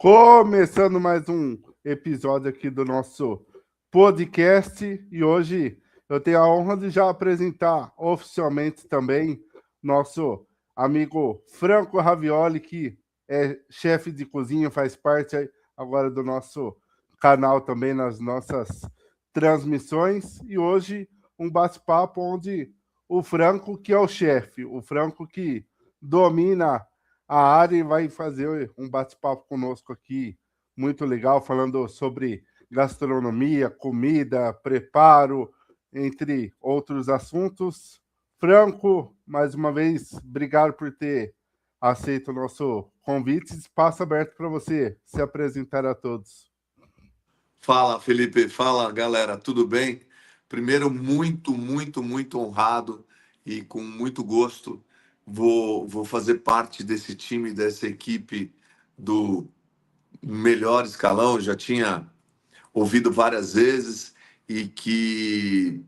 Começando mais um episódio aqui do nosso podcast e hoje eu tenho a honra de já apresentar oficialmente também nosso amigo Franco Ravioli, que é chefe de cozinha, faz parte agora do nosso canal também nas nossas transmissões e hoje um bate-papo onde o Franco que é o chefe, o Franco que domina a área vai fazer um bate-papo conosco aqui, muito legal, falando sobre gastronomia, comida, preparo, entre outros assuntos. Franco, mais uma vez, obrigado por ter aceito o nosso convite. Espaço aberto para você se apresentar a todos. Fala, Felipe. Fala, galera. Tudo bem? Primeiro, muito honrado e com muito gosto vou fazer parte desse time, dessa equipe do melhor escalão. Já tinha ouvido várias vezes e que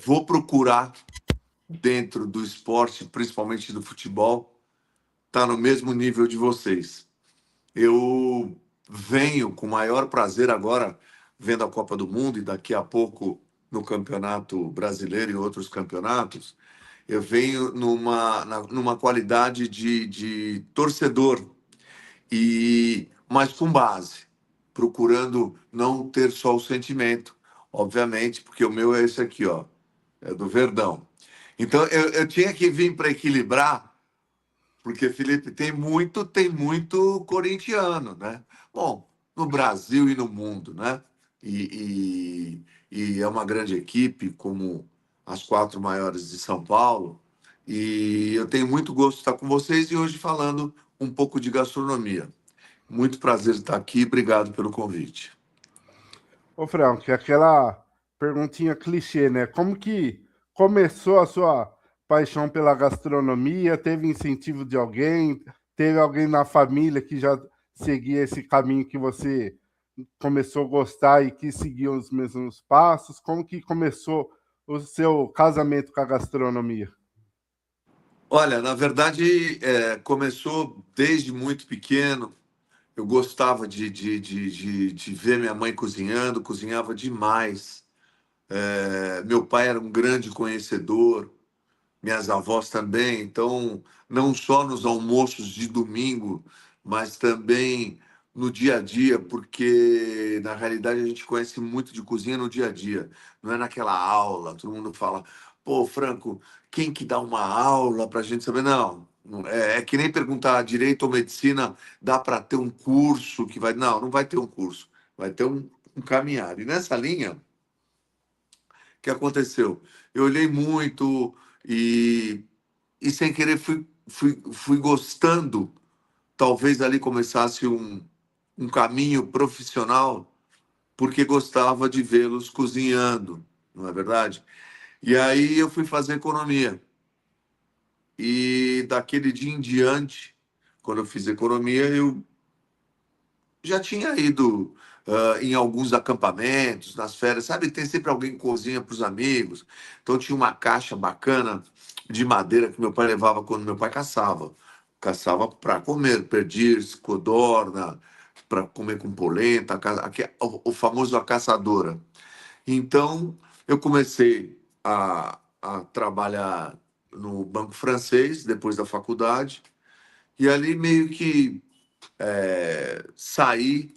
vou procurar dentro do esporte, principalmente do futebol, estar no mesmo nível de vocês. Eu venho com maior prazer agora vendo a Copa do Mundo e daqui a pouco no Campeonato Brasileiro e outros campeonatos. Eu venho numa qualidade de torcedor, mas com base, procurando não ter só o sentimento, obviamente, porque o meu é esse aqui, ó, é do Verdão. Então eu tinha que vir para equilibrar porque, Felipe, tem muito corintiano, né? Bom, no Brasil e no mundo, né? E é uma grande equipe, como as quatro maiores de São Paulo. E eu tenho muito gosto de estar com vocês e hoje falando um pouco de gastronomia. Muito prazer estar aqui, obrigado pelo convite. Ô, Franco, aquela perguntinha clichê, né? Como que começou a sua paixão pela gastronomia? Teve incentivo de alguém? Teve alguém na família que já seguia esse caminho que você começou a gostar e que seguiu os mesmos passos? Como que começou o seu casamento com a gastronomia? Olha, na verdade, começou desde muito pequeno. Eu gostava de ver minha mãe cozinhando, cozinhava demais. Meu pai era um grande conhecedor, minhas avós também. Então, não só nos almoços de domingo, mas também no dia a dia, porque na realidade a gente conhece muito de cozinha no dia a dia, não é naquela aula. Todo mundo fala, pô, Franco, quem que dá uma aula para a gente saber? Não. É que nem perguntar direito ou medicina, dá para ter um curso que vai. Não, não vai ter um curso, vai ter um caminhar. E nessa linha, que aconteceu? Eu olhei muito e sem querer fui gostando. Talvez ali começasse um caminho profissional, porque gostava de vê-los cozinhando, não é verdade? E aí eu fui fazer economia. E daquele dia em diante, quando eu fiz economia, eu já tinha ido em alguns acampamentos, nas férias, sabe? Tem sempre alguém que cozinha para os amigos. Então tinha uma caixa bacana de madeira que meu pai levava quando meu pai caçava. Caçava para comer, perdiz, codorna, para comer com polenta, o famoso a caçadora. Então eu comecei a trabalhar no Banco Francês, depois da faculdade, e ali meio que saí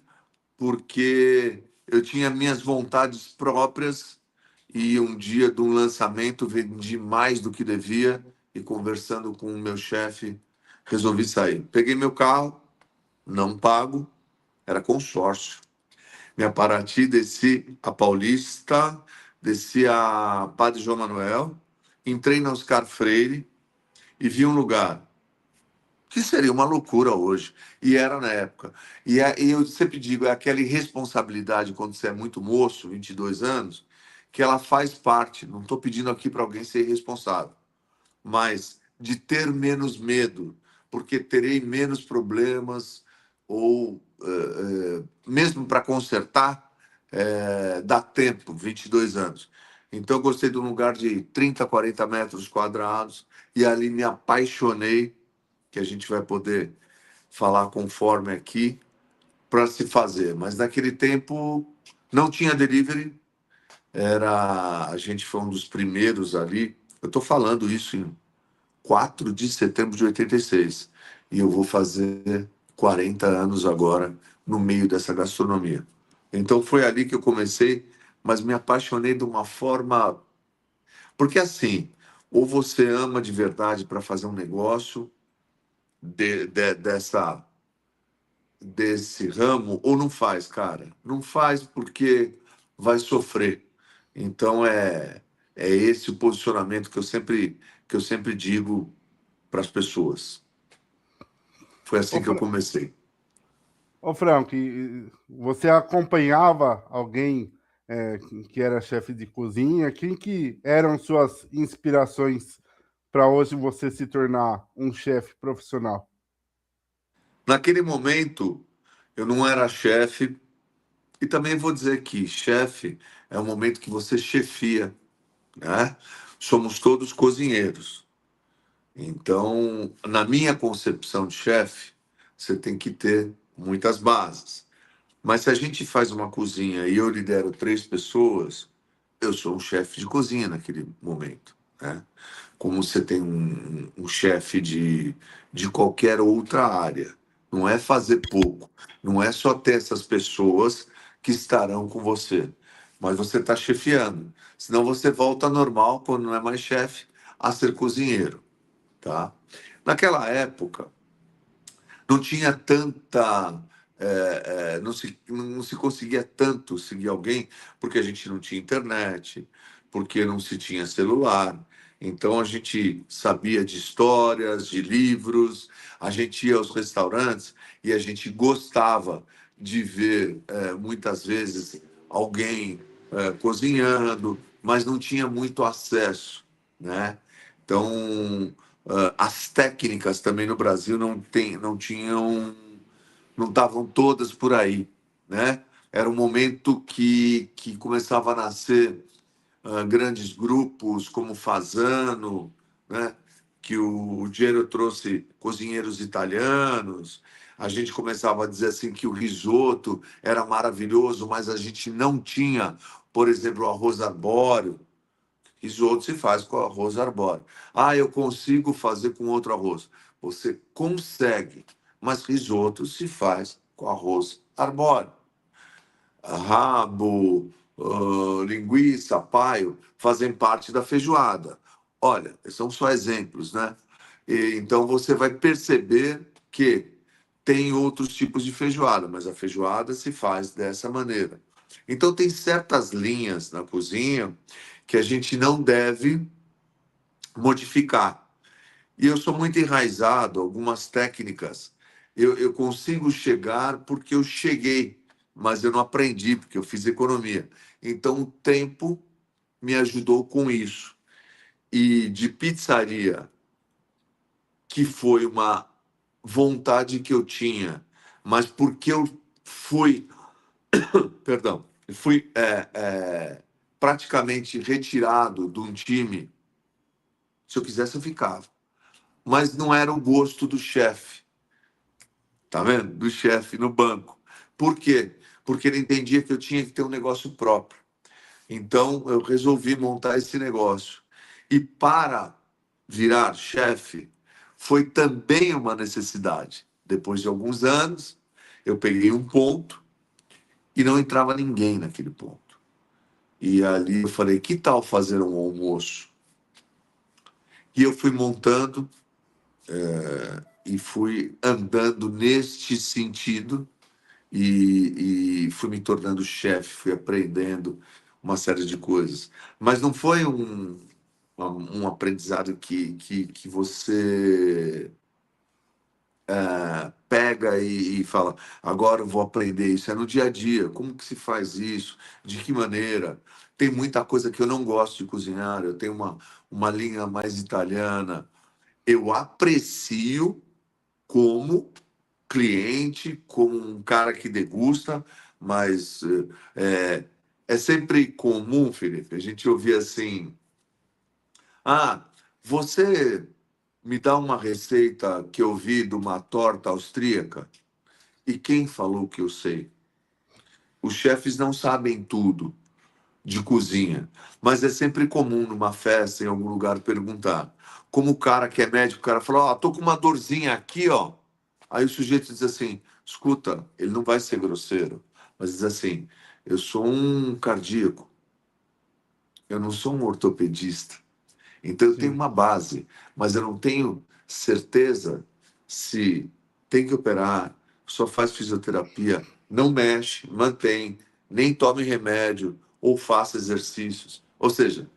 porque eu tinha minhas vontades próprias e um dia de um lançamento vendi mais do que devia e conversando com o meu chefe resolvi sair. Peguei meu carro, não pago, era consórcio. Me Paraty, desci a Paulista, desci a Padre João Manuel, entrei na Oscar Freire e vi um lugar que seria uma loucura hoje. E era na época. E eu sempre digo, é aquela irresponsabilidade quando você é muito moço, 22 anos, que ela faz parte. Não estou pedindo aqui para alguém ser irresponsável, mas de ter menos medo, porque terei menos problemas, ou mesmo para consertar, dá tempo, 22 anos. Então, eu gostei de um lugar de 30, 40 metros quadrados, e ali me apaixonei que a gente vai poder falar conforme aqui. para se fazer. Mas naquele tempo não tinha delivery. A gente foi um dos primeiros ali. Eu estou falando isso em 4 de setembro de 86. E eu vou fazer 40 anos agora no meio dessa gastronomia. Então foi ali que eu comecei, mas me apaixonei de uma forma. Porque assim, ou você ama de verdade para fazer um negócio desse ramo, ou não faz, cara. Não faz porque vai sofrer. Então é esse o posicionamento que eu sempre digo para as pessoas. Foi Ô, assim que eu comecei. Ô Frank, você acompanhava alguém que era chefe de cozinha? Quem que eram suas inspirações para hoje você se tornar um chefe profissional? Naquele momento, eu não era chefe, e também vou dizer que chefe é o momento que você chefia, né? Somos todos cozinheiros. Então, na minha concepção de chefe, você tem que ter muitas bases. Mas se a gente faz uma cozinha e eu lidero 3 pessoas, eu sou um chefe de cozinha naquele momento, né? Como você tem um chefe de qualquer outra área. Não é fazer pouco, não é só ter essas pessoas que estarão com você, mas você está chefiando. Senão você volta normal, quando não é mais chefe, a ser cozinheiro, tá? Naquela época, não tinha tanta. Não se conseguia tanto seguir alguém, porque a gente não tinha internet, porque não se tinha celular. Então a gente sabia de histórias, de livros, a gente ia aos restaurantes e a gente gostava de ver muitas vezes alguém cozinhando, mas não tinha muito acesso, né? Então as técnicas também no Brasil não tinham, não estavam todas por aí, né? Era um momento que começava a nascer grandes grupos como Fasano, né? Que o Geno trouxe cozinheiros italianos. A gente começava a dizer assim que o risoto era maravilhoso, mas a gente não tinha, por exemplo, o arroz arbóreo. Risoto se faz com arroz arbóreo. Ah, eu consigo fazer com outro arroz. Você consegue, mas risoto se faz com arroz arbóreo. Rabo, linguiça, paio fazem parte da feijoada. Olha, são só exemplos, né? Então você vai perceber que tem outros tipos de feijoada, mas a feijoada se faz dessa maneira. Então tem certas linhas na cozinha que a gente não deve modificar. E eu sou muito enraizado, algumas técnicas eu consigo chegar porque eu cheguei, mas eu não aprendi, porque eu fiz economia. Então o tempo me ajudou com isso. E de pizzaria, que foi uma vontade que eu tinha, mas porque eu fui, perdão, fui praticamente retirado de um time. Se eu quisesse, eu ficava. Mas não era o gosto do chefe, tá vendo? Do chefe no banco. Por quê? Porque ele entendia que eu tinha que ter um negócio próprio. Então, eu resolvi montar esse negócio. E para virar chefe, foi também uma necessidade. Depois de alguns anos, eu peguei um ponto e não entrava ninguém naquele ponto. E ali eu falei: que tal fazer um almoço? E eu fui montando e fui andando neste sentido e fui me tornando chefe, fui aprendendo uma série de coisas. Mas não foi um aprendizado que você pega e fala, agora eu vou aprender isso. É no dia a dia. Como que se faz isso? De que maneira? Tem muita coisa que eu não gosto de cozinhar. Eu tenho uma linha mais italiana. Eu aprecio como cliente, como um cara que degusta, mas é sempre comum, Felipe, a gente ouvir assim: ah, você me dá uma receita que eu vi de uma torta austríaca? E quem falou que eu sei? Os chefes não sabem tudo de cozinha, mas é sempre comum numa festa, em algum lugar, perguntar. Como o cara que é médico, o cara fala, ó, tô com uma dorzinha aqui, ó. Aí o sujeito diz assim, escuta, ele não vai ser grosseiro, mas diz assim, eu sou um cardíaco, eu não sou um ortopedista. Então eu tenho Sim, uma base, mas eu não tenho certeza se tem que operar, só faz fisioterapia, não mexe, mantém, nem tome remédio ou faça exercícios. Ou seja,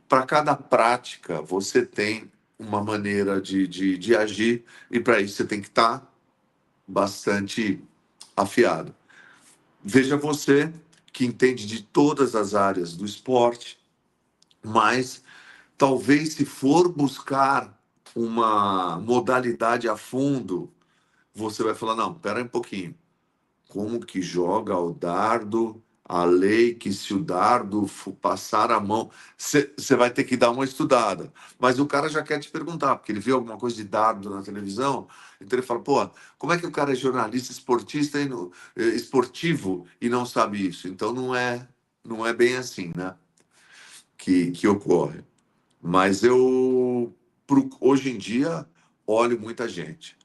para cada prática você tem uma maneira de agir e para isso você tem que estar bastante afiado. Veja você que entende de todas as áreas do esporte, mas talvez se for buscar uma modalidade a fundo, você vai falar, não, espera um pouquinho. Como que joga o dardo? A lei que se o dardo passar a mão, você vai ter que dar uma estudada. Mas o cara já quer te perguntar, porque ele vê alguma coisa de dardo na televisão, então ele fala, pô, como é que o cara é jornalista esportista esportivo e não sabe isso? Então não é bem assim, né? Que ocorre. Mas eu, hoje em dia, olho muita gente.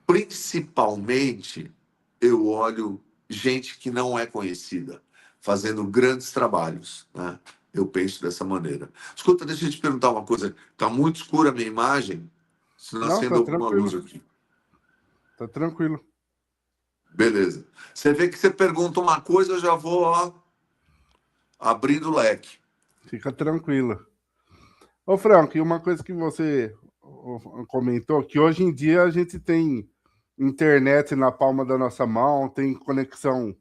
Principalmente, eu olho gente que não é conhecida, fazendo grandes trabalhos, né? Eu penso dessa maneira. Escuta, deixa eu te perguntar uma coisa. Está muito escura a minha imagem? Se não não, acende alguma luz aqui. tá tranquilo, Beleza. Você vê que você pergunta uma coisa, eu já vou, ó, abrindo o leque. fica tranquilo. Ô, Frank, e uma coisa que você comentou, que hoje em dia a gente tem internet na palma da nossa mão, tem conexão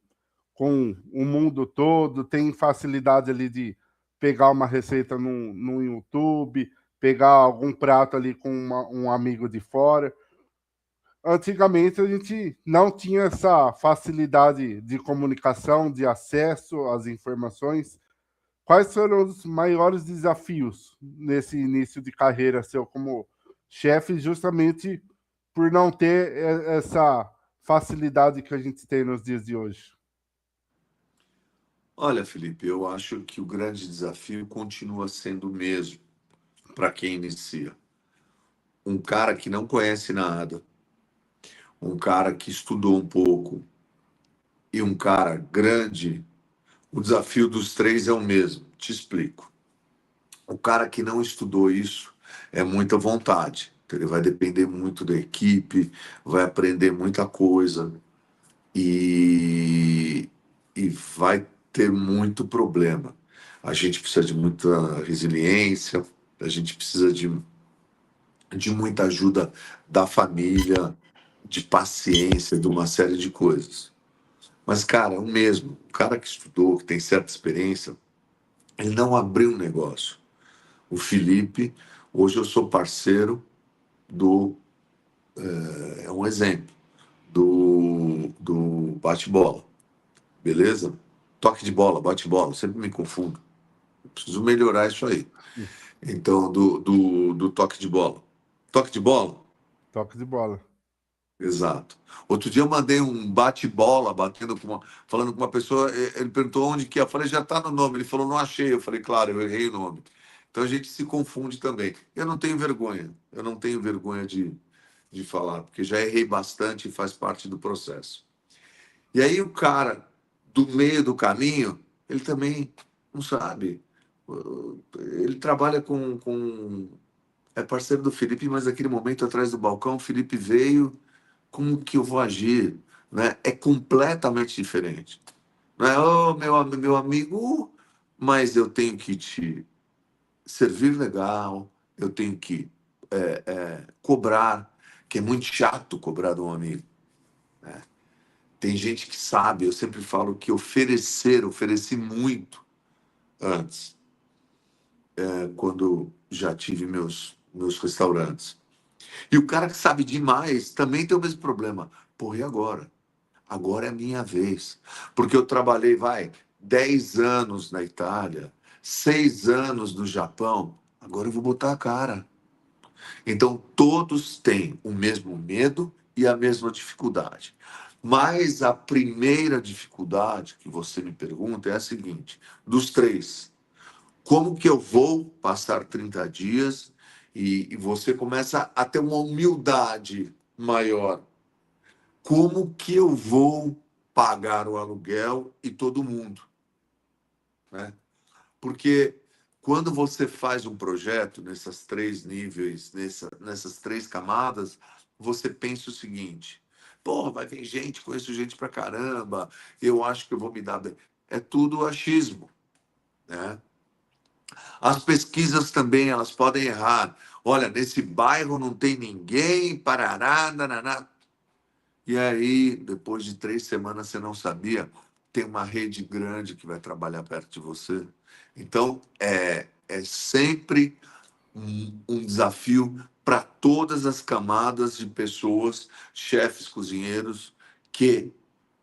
com o mundo todo, tem facilidade ali de pegar uma receita no YouTube, pegar algum prato ali com um amigo de fora. Antigamente a gente não tinha essa facilidade de comunicação, de acesso às informações. Quais foram os maiores desafios nesse início de carreira seu como chefe, justamente por não ter essa facilidade que a gente tem nos dias de hoje? Olha, Felipe, eu acho que o grande desafio continua sendo o mesmo para quem inicia. Um cara que não conhece nada, um cara que estudou um pouco e um cara grande, o desafio dos três é o mesmo. Te explico. O cara que não estudou isso é muita vontade. Ele vai depender muito da equipe, vai aprender muita coisa e vai ter muito problema. A gente precisa de muita resiliência, a gente precisa de muita ajuda da família, de paciência, de uma série de coisas. Mas, cara, é o mesmo. O cara que estudou, que tem certa experiência, ele não abriu um negócio. O Felipe, hoje eu sou parceiro do. É um exemplo. Do bate-bola. Beleza? Toque de bola, bate-bola, sempre me confundo. Preciso melhorar isso aí. Então, do toque de bola. Toque de bola? Toque de bola. Exato. Outro dia eu mandei um bate-bola, falando com uma pessoa, ele perguntou onde que é. Eu falei, já está no nome. Ele falou, não achei. Eu falei, claro, eu errei o nome. Então a gente se confunde também. Eu não tenho vergonha. Eu não tenho vergonha de falar, porque já errei bastante e faz parte do processo. E aí o cara do meio do caminho, ele também não sabe. Ele trabalha é parceiro do Felipe, mas naquele momento atrás do balcão, o Felipe veio, como que eu vou agir? Né? É completamente diferente. Não é, oh, meu amigo, mas eu tenho que te servir legal, eu tenho que cobrar, que é muito chato cobrar de um amigo. Tem gente que sabe, eu sempre falo que ofereci muito antes, quando já tive meus restaurantes. E o cara que sabe demais também tem o mesmo problema. Pô, e agora? Agora é a minha vez. Porque eu trabalhei, 10 anos na Itália, 6 anos no Japão, agora eu vou botar a cara. Então, todos têm o mesmo medo e a mesma dificuldade. Mas a primeira dificuldade que você me pergunta é a seguinte: dos três, como que eu vou passar 30 dias e você começa a ter uma humildade maior? Como que eu vou pagar o aluguel e todo mundo, né? Porque quando você faz um projeto nessas três níveis, nessas três camadas, você pensa o seguinte: pô, vai vir gente, conheço gente pra caramba, eu acho que eu vou me dar bem. É tudo achismo, né? As pesquisas também, elas podem errar. Olha, nesse bairro não tem ninguém, parará, nananá. E aí, depois de 3 semanas, você não sabia, tem uma rede grande que vai trabalhar perto de você. Então, é sempre um desafio para todas as camadas de pessoas, chefes, cozinheiros, que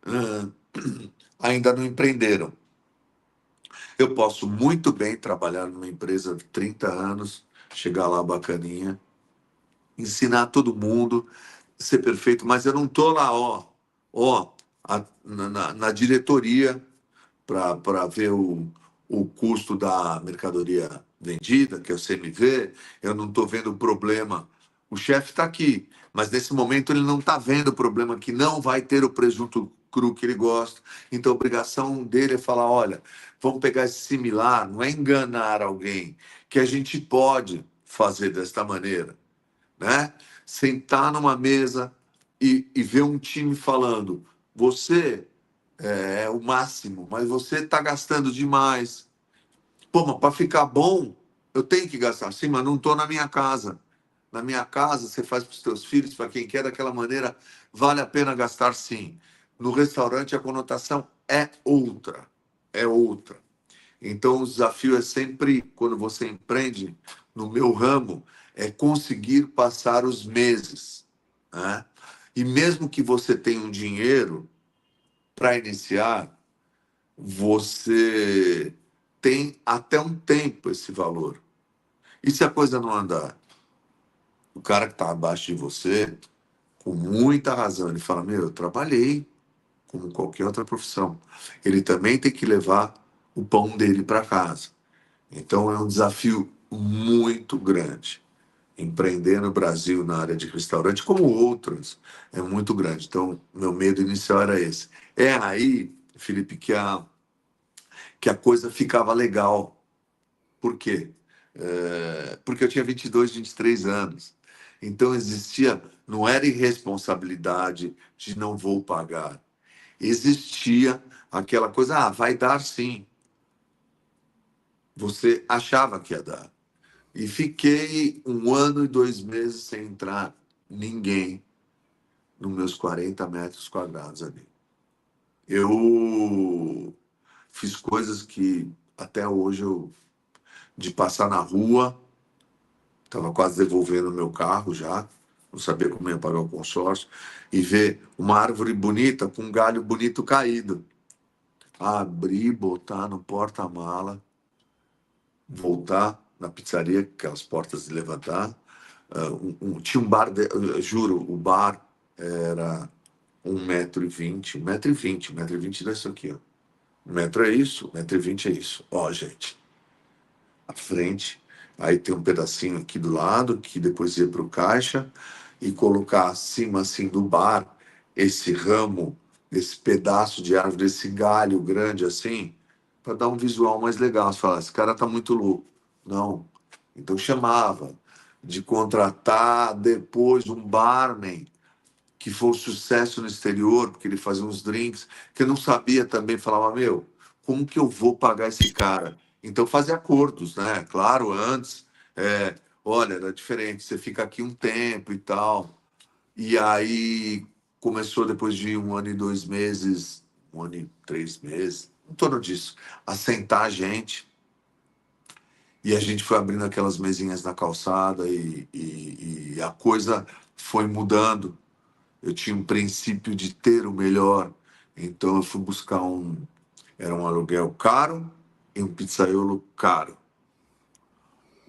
ah, ainda não empreenderam. Eu posso muito bem trabalhar numa empresa de 30 anos, chegar lá bacaninha, ensinar todo mundo, ser perfeito, mas eu não tô lá, na diretoria para ver o custo da mercadoria vendida, que é o CMV, eu não estou vendo o problema. O chefe está aqui, mas nesse momento ele não está vendo o problema que não vai ter o presunto cru que ele gosta. Então a obrigação dele é falar: olha, vamos pegar esse similar, não é enganar alguém, que a gente pode fazer desta maneira, né? Sentar numa mesa e ver um time falando: você é o máximo, mas você está gastando demais. Pô, mas para ficar bom, eu tenho que gastar. Sim, mas não estou na minha casa. Na minha casa, você faz para os seus filhos, para quem quer, daquela maneira, vale a pena gastar sim. No restaurante, a conotação é outra. É outra. Então, o desafio é sempre, quando você empreende no meu ramo, é conseguir passar os meses, né? E mesmo que você tenha um dinheiro para iniciar, você tem até um tempo esse valor. E se a coisa não andar? O cara que está abaixo de você, com muita razão, ele fala: meu, eu trabalhei como qualquer outra profissão. Ele também tem que levar o pão dele para casa. Então é um desafio muito grande. Empreender no Brasil na área de restaurante, como outras, é muito grande. Então, meu medo inicial era esse. É aí, Felipe, que a coisa ficava legal. Por quê? Porque eu tinha 22, 23 anos. Então existia, não era irresponsabilidade de não vou pagar. Existia aquela coisa: vai dar sim. Você achava que ia dar. E fiquei 1 ano e 2 meses sem entrar ninguém nos meus 40 metros quadrados ali. Eu fiz coisas que até hoje de passar na rua, estava quase devolvendo o meu carro já, não sabia como ia pagar o consórcio, e ver uma árvore bonita com um galho bonito caído. Abrir, botar no porta-mala, voltar na pizzaria, aquelas portas de levantar. Tinha um bar, juro, o bar era 1,20 m, 1,20 m, 1,20 m desse aqui, ó. 1 metro é isso, 1,20 m é isso. Ó, gente, à frente. Aí tem um pedacinho aqui do lado, que depois ia para o caixa, e colocar acima assim do bar esse ramo, esse pedaço de árvore, esse galho grande assim, para dar um visual mais legal. Você fala: esse cara tá muito louco. Não. Então chamava de contratar depois um barman que foi um sucesso no exterior, porque ele fazia uns drinks, que eu não sabia também, falava: meu, como que eu vou pagar esse cara? Então fazia acordos, né? Claro, antes, olha, era diferente, você fica aqui um tempo e tal. E aí começou, depois de 1 ano e 2 meses, 1 ano e 3 meses, em torno disso, a sentar a gente. E a gente foi abrindo aquelas mesinhas na calçada e a coisa foi mudando. Eu tinha um princípio de ter o melhor, então eu fui buscar era um aluguel caro e um pizzaiolo caro.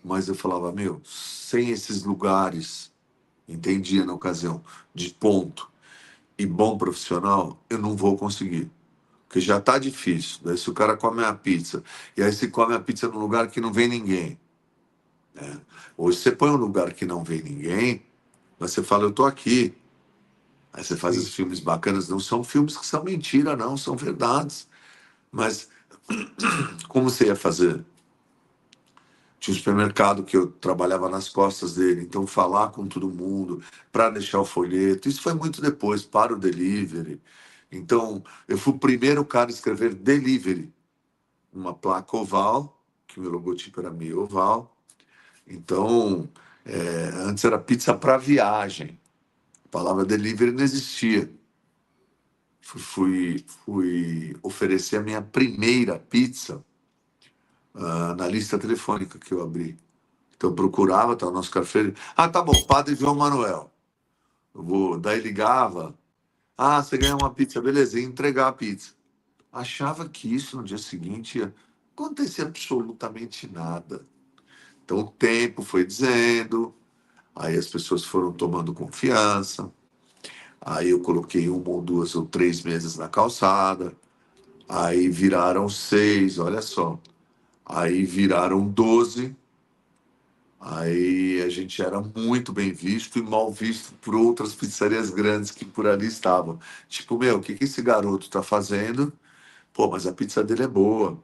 Mas eu falava: meu, sem esses lugares, entendia na ocasião, de ponto, e bom profissional, eu não vou conseguir. Porque já tá difícil. Daí se o cara come a pizza, e aí se come a pizza num lugar que não vem ninguém, né? Hoje você põe um lugar que não vem ninguém, mas você fala, eu tô aqui. Aí você faz esses Sim, filmes bacanas, não são filmes que são mentira, não, são verdades. Mas como você ia fazer? Tinha um supermercado que eu trabalhava nas costas dele, então falar com todo mundo para deixar o folheto, isso foi muito depois, para o delivery. Então, eu fui o primeiro cara a escrever delivery, uma placa oval, que meu logotipo era meio oval. Então, antes era pizza para viagem, a palavra delivery não existia. Fui oferecer a minha primeira pizza na lista telefônica que eu abri. Então eu procurava, tá o nosso carteiro. Ah, tá bom, Padre João Manuel. Daí ligava. Ah, você ganhou uma pizza, beleza, ia entregar a pizza. Achava que isso no dia seguinte ia acontecer absolutamente nada. Então o tempo foi dizendo, aí as pessoas foram tomando confiança, aí eu coloquei uma ou duas ou três mesas na calçada, aí viraram seis, olha só. Aí viraram 12. Aí a gente era muito bem visto e mal visto por outras pizzarias grandes que por ali estavam. Tipo, meu, o que que esse garoto tá fazendo? Pô, mas a pizza dele é boa.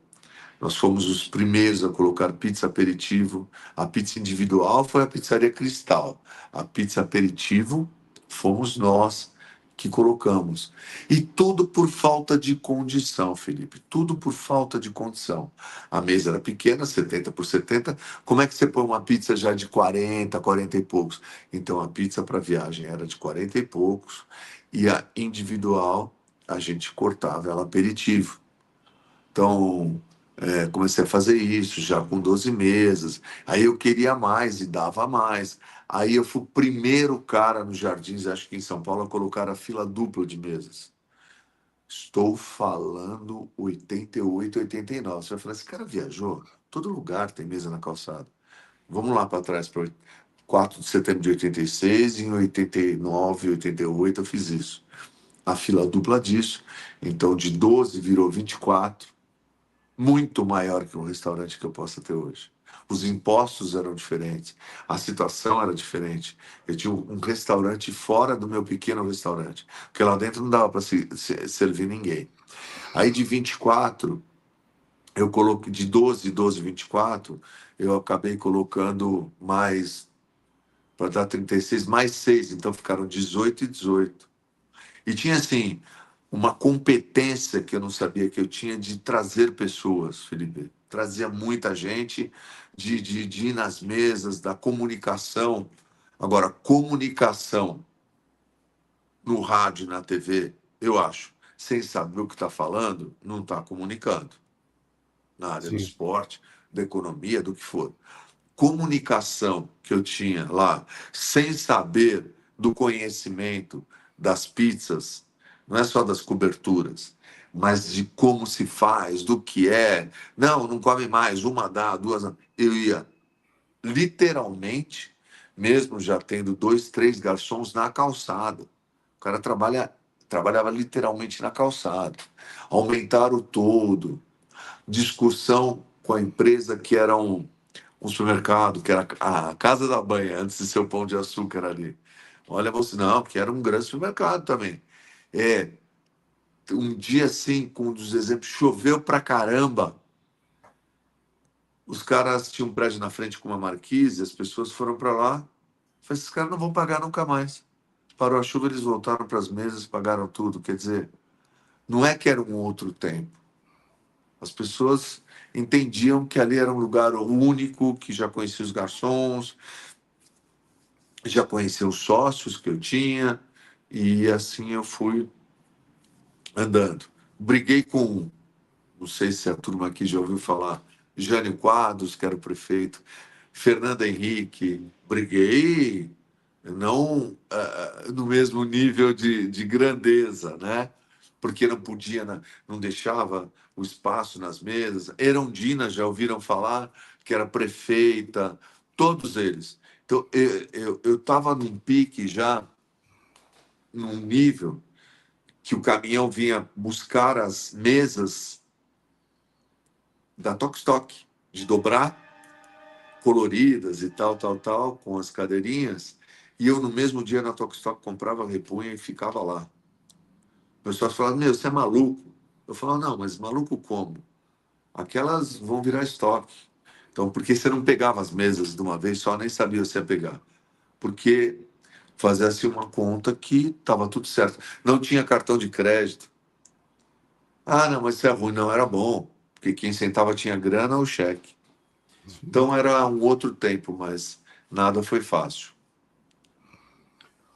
Nós fomos os primeiros a colocar pizza aperitivo. A pizza individual foi a pizzaria Cristal. A pizza aperitivo fomos nós que colocamos. E tudo por falta de condição, Felipe. Tudo por falta de condição. A mesa era pequena, 70 por 70. Como é que você põe uma pizza já de 40, 40 e poucos? Então a pizza para viagem era de 40 e poucos. E a individual a gente cortava ela aperitivo. Então, comecei a fazer isso já com 12 mesas. Aí eu queria mais e dava mais. Aí eu fui o primeiro cara nos Jardins, acho que em São Paulo, a colocar a fila dupla de mesas. Estou falando 88, 89. Você vai falar, esse cara viajou? Todo lugar tem mesa na calçada. Vamos lá para trás, para 4 de setembro de 86, em 89, 88 eu fiz isso. A fila dupla disso. Então, de 12 virou 24, muito maior que um restaurante que eu possa ter hoje. Os impostos eram diferentes, a situação era diferente. Eu tinha um restaurante fora do meu pequeno restaurante, porque lá dentro não dava para servir ninguém. Aí de 24, eu coloquei de 12, 12, 24, eu acabei colocando mais, para dar 36, mais 6, então ficaram 18 e 18. E tinha assim, uma competência que eu não sabia que eu tinha de trazer pessoas, Felipe. Trazia muita gente, de ir nas mesas, da comunicação. Agora, comunicação no rádio, na TV, eu acho, sem saber o que está falando, não está comunicando. Na área do sim. esporte, da economia, do que for. Comunicação que eu tinha lá, sem saber do conhecimento das pizzas, não é só das coberturas, mas de como se faz, do que é. Não, não come mais, uma dá, duas dá. Eu ia literalmente, mesmo já tendo dois, três garçons na calçada. O cara trabalhava literalmente na calçada. Aumentar o todo, discussão com a empresa que era um supermercado, que era a Casa da Banha, antes de ser o Pão de Açúcar ali. Olha, você não, que era um grande supermercado também. É, um dia assim, com um dos exemplos, choveu pra caramba. Os caras tinham um prédio na frente com uma marquise, as pessoas foram para lá. Falei, esses caras não vão pagar nunca mais. Parou a chuva, eles voltaram para as mesas, pagaram tudo. Quer dizer, não é que era um outro tempo. As pessoas entendiam que ali era um lugar único, que já conhecia os garçons, já conhecia os sócios que eu tinha, e assim eu fui andando. Briguei com um, não sei se a turma aqui já ouviu falar, Jânio Quadros, que era o prefeito, Fernando Henrique, briguei, não no mesmo nível de grandeza, né? Porque não podia, não deixava o espaço nas mesas. Erundina, já ouviram falar, que era prefeita, todos eles. Então, eu estava num pique já, num nível. que o caminhão vinha buscar as mesas da Tok Stock, de dobrar, coloridas e tal, tal, tal, com as cadeirinhas. E eu, no mesmo dia, na Tok Stock, comprava, repunha e ficava lá. O pessoal falava, meu, você é maluco? Eu falava, não, mas maluco como? Aquelas vão virar estoque. Então, por que você não pegava as mesas de uma vez só, nem sabia se ia pegar? Porque fazia-se uma conta que estava tudo certo. Não tinha cartão de crédito. Ah, não, mas isso é ruim. Não, era bom. Porque quem sentava tinha grana ou cheque. Então era um outro tempo, mas nada foi fácil.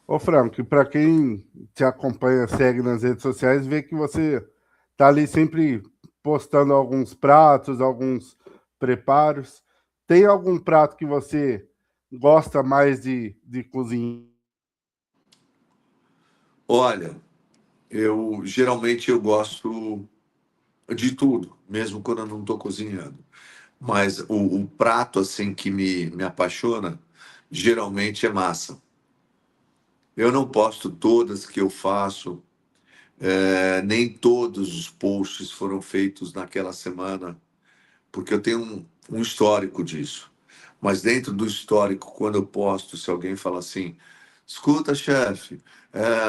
Ô, Frank, para quem te acompanha, segue nas redes sociais, vê que você tá ali sempre postando alguns pratos, alguns preparos. Tem algum prato que você gosta mais de cozinhar? Olha, eu geralmente eu gosto de tudo, mesmo quando eu não estou cozinhando. Mas o prato assim que me apaixona geralmente é massa. Eu não posto todas que eu faço, nem todos os posts foram feitos naquela semana, porque eu tenho um histórico disso. Mas dentro do histórico, quando eu posto, se alguém fala assim, escuta, chefe,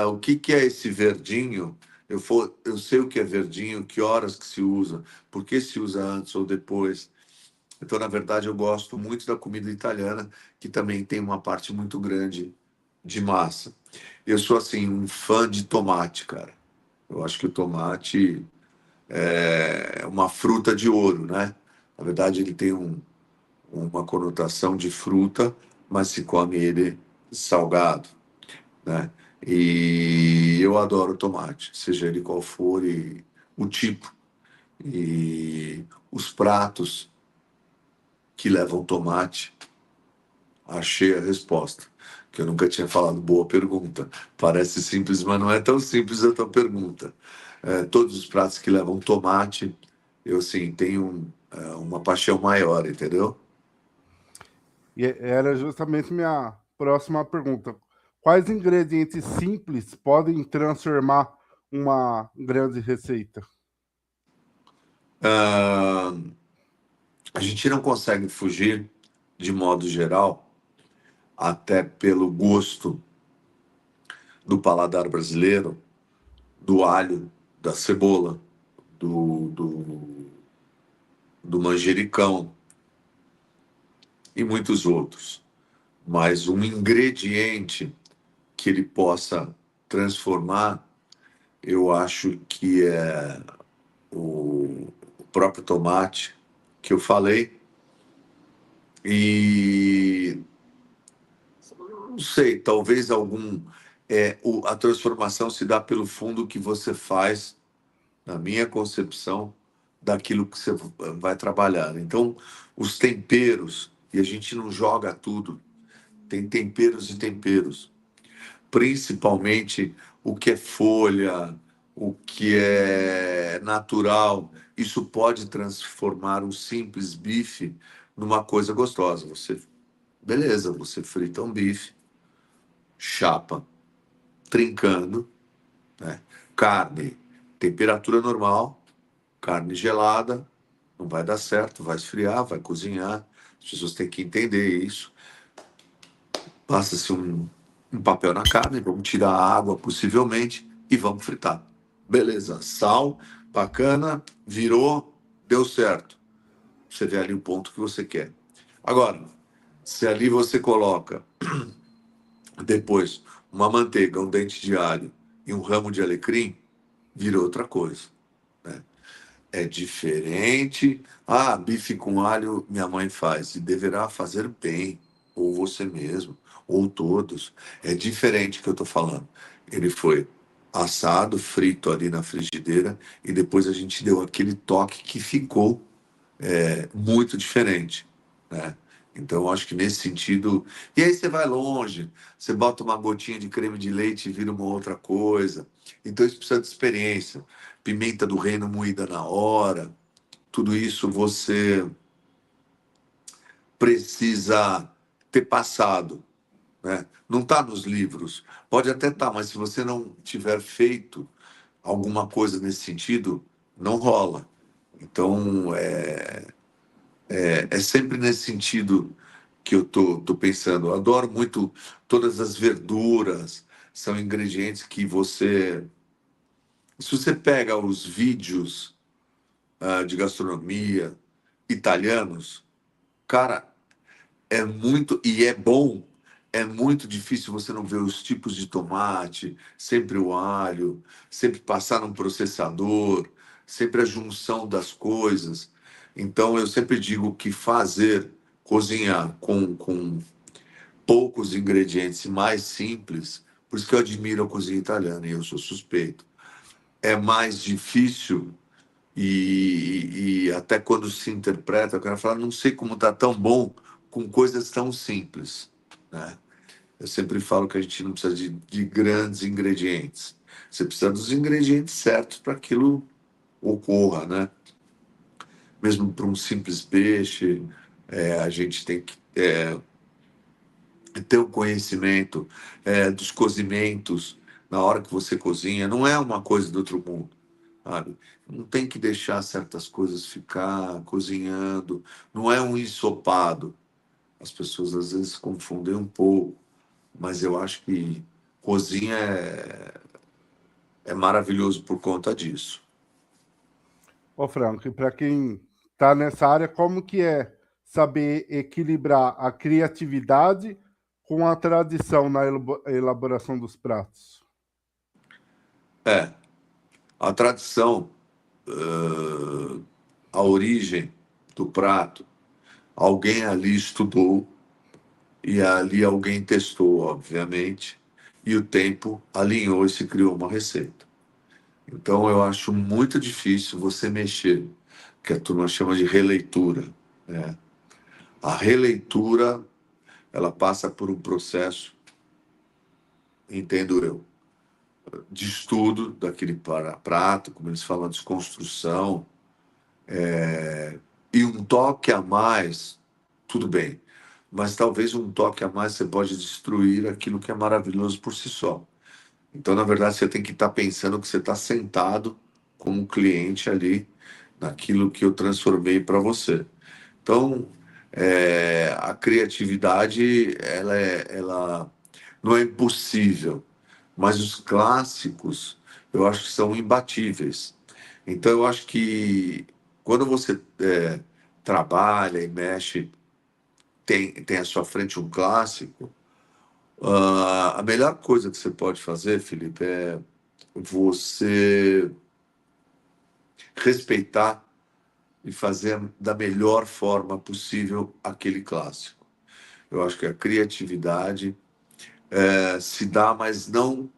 o que que é esse verdinho? Eu sei o que é verdinho, que horas que se usa, por que se usa antes ou depois. Então, na verdade, eu gosto muito da comida italiana, que também tem uma parte muito grande de massa. Eu sou, assim, um fã de tomate, cara. Eu acho que o tomate é uma fruta de ouro, né? Na verdade, ele tem uma conotação de fruta, mas se come ele salgado, né? E eu adoro tomate, seja ele qual for, e o tipo. E os pratos que levam tomate, achei a resposta. Que eu nunca tinha falado. Boa pergunta. Parece simples, mas não é tão simples a tua pergunta. Todos os pratos que levam tomate, eu sim tenho uma paixão maior, entendeu? E era justamente minha próxima pergunta. Quais ingredientes simples podem transformar uma grande receita? Ah, a gente não consegue fugir, de modo geral, até pelo gosto do paladar brasileiro, do alho, da cebola, do manjericão e muitos outros. Mas um ingrediente que ele possa transformar, eu acho que é o próprio tomate que eu falei. E não sei, talvez algum. A transformação se dá pelo fundo que você faz, na minha concepção, daquilo que você vai trabalhar. Então, os temperos, e a gente não joga tudo, tem temperos e temperos, principalmente o que é folha, o que é natural. Isso pode transformar um simples bife numa coisa gostosa. Beleza, você frita um bife, chapa, trincando, né? Carne, temperatura normal, carne gelada, não vai dar certo, vai esfriar, vai cozinhar. As pessoas têm que entender isso. Passa-se um papel na carne, vamos tirar a água possivelmente e vamos fritar. Beleza, sal, bacana, virou, deu certo. Você vê ali o ponto que você quer. Agora, se ali você coloca depois uma manteiga, um dente de alho e um ramo de alecrim, virou outra coisa, né? É diferente. Ah, bife com alho minha mãe faz e deverá fazer bem, ou você mesmo, ou todos. É diferente que eu estou falando. Ele foi assado, frito ali na frigideira e depois a gente deu aquele toque que ficou muito diferente, né? Então, eu acho que nesse sentido. E aí você vai longe, você bota uma gotinha de creme de leite e vira uma outra coisa. Então, isso precisa de experiência. Pimenta do reino moída na hora, tudo isso você precisa ter passado, né? Não está nos livros. Pode até estar, mas se você não tiver feito, alguma coisa nesse sentido, não rola. Então, é sempre nesse sentido que eu tô pensando. Eu adoro muito todas as verduras, são ingredientes que você. Se você pega os vídeos de gastronomia italianos, cara, é muito, e é bom, é muito difícil você não ver os tipos de tomate, sempre o alho, sempre passar num processador, sempre a junção das coisas. Então, eu sempre digo que fazer, cozinhar com poucos ingredientes e mais simples, por isso que eu admiro a cozinha italiana e eu sou suspeito. É mais difícil e até quando se interpreta, o cara fala, não sei como tá tão bom com coisas tão simples, né? Eu sempre falo que a gente não precisa de grandes ingredientes. Você precisa dos ingredientes certos para aquilo ocorra, né? Mesmo para um simples peixe, a gente tem que ter o conhecimento dos cozimentos na hora que você cozinha. Não é uma coisa do outro mundo, sabe? Não tem que deixar certas coisas ficar cozinhando. Não é um ensopado. As pessoas às vezes confundem um pouco, mas eu acho que cozinha é maravilhoso por conta disso. Ô, Franco, e para quem está nessa área, como que é saber equilibrar a criatividade com a tradição na elaboração dos pratos? É, a tradição, a origem do prato, alguém ali estudou e ali alguém testou, obviamente, e o tempo alinhou e se criou uma receita. Então eu acho muito difícil você mexer, que a turma chama de releitura, né? A releitura, ela passa por um processo, entendo eu, de estudo daquele prato, como eles falam, desconstrução, e um toque a mais, tudo bem, mas talvez um toque a mais você pode destruir aquilo que é maravilhoso por si só. Então, na verdade, você tem que estar pensando que você está sentado como cliente ali naquilo que eu transformei para você. Então, a criatividade, ela não é impossível, mas os clássicos, eu acho que são imbatíveis. Então, eu acho que quando você trabalha e mexe, tem à sua frente um clássico, a melhor coisa que você pode fazer, Felipe, é você respeitar e fazer da melhor forma possível aquele clássico. Eu acho que a criatividade se dá, mas não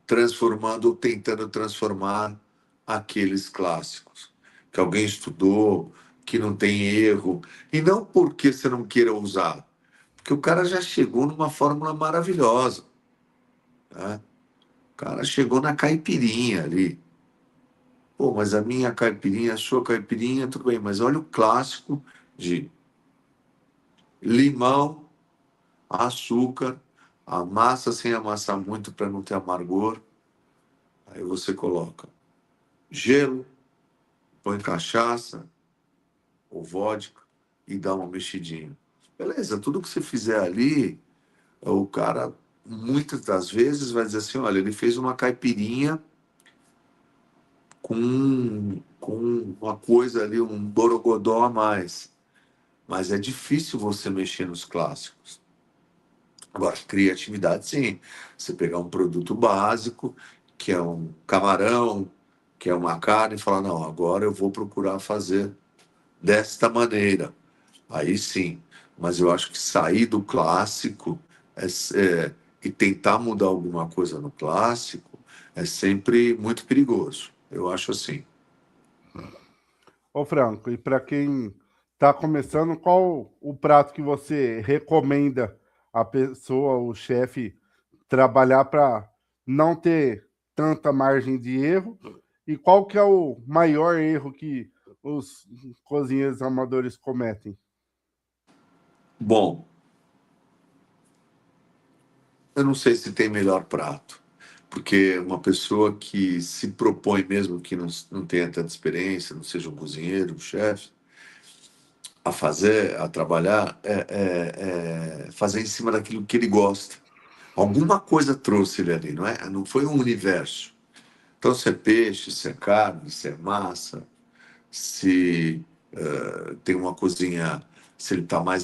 transformando ou tentando transformar aqueles clássicos que alguém estudou, que não tem erro, e não porque você não queira usar, porque o cara já chegou numa fórmula maravilhosa, né? O cara chegou na caipirinha ali. Pô, mas a minha caipirinha, a sua caipirinha, tudo bem, mas olha o clássico de limão, açúcar, a massa sem amassar muito para não ter amargor. Aí você coloca gelo, põe cachaça ou vodka e dá uma mexidinha. Beleza, tudo que você fizer ali, o cara muitas das vezes vai dizer assim, olha, ele fez uma caipirinha com uma coisa ali, um borogodó a mais. Mas é difícil você mexer nos clássicos. Agora, criatividade, sim. Você pegar um produto básico, que é um camarão, que é uma carne, e falar, não, agora eu vou procurar fazer desta maneira. Aí sim. Mas eu acho que sair do clássico e tentar mudar alguma coisa no clássico é sempre muito perigoso. Eu acho assim. Ô, Franco, e para quem está começando, qual o prato que você recomenda a pessoa, o chefe, trabalhar para não ter tanta margem de erro? E qual que é o maior erro que os cozinheiros amadores cometem? Bom, eu não sei se tem melhor prato, Porque uma pessoa que se propõe, mesmo que não tenha tanta experiência, não seja um cozinheiro, um chefe, a fazer, a trabalhar, fazer em cima daquilo que ele gosta. Alguma coisa trouxe ele ali, não é? Não foi um universo. Então, se é peixe, se é carne, se é massa, se tem uma cozinha, se ele está mais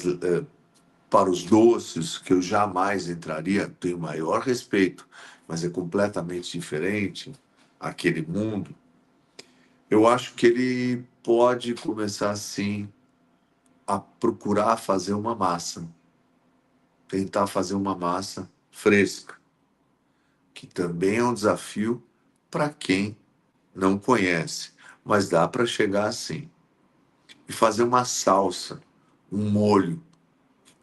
para os doces, que eu jamais entraria, tenho maior respeito, mas é completamente diferente aquele mundo. Eu acho que ele pode começar, sim, a procurar fazer uma massa, tentar fazer uma massa fresca, que também é um desafio para quem não conhece, mas dá para chegar assim. E fazer uma salsa, um molho.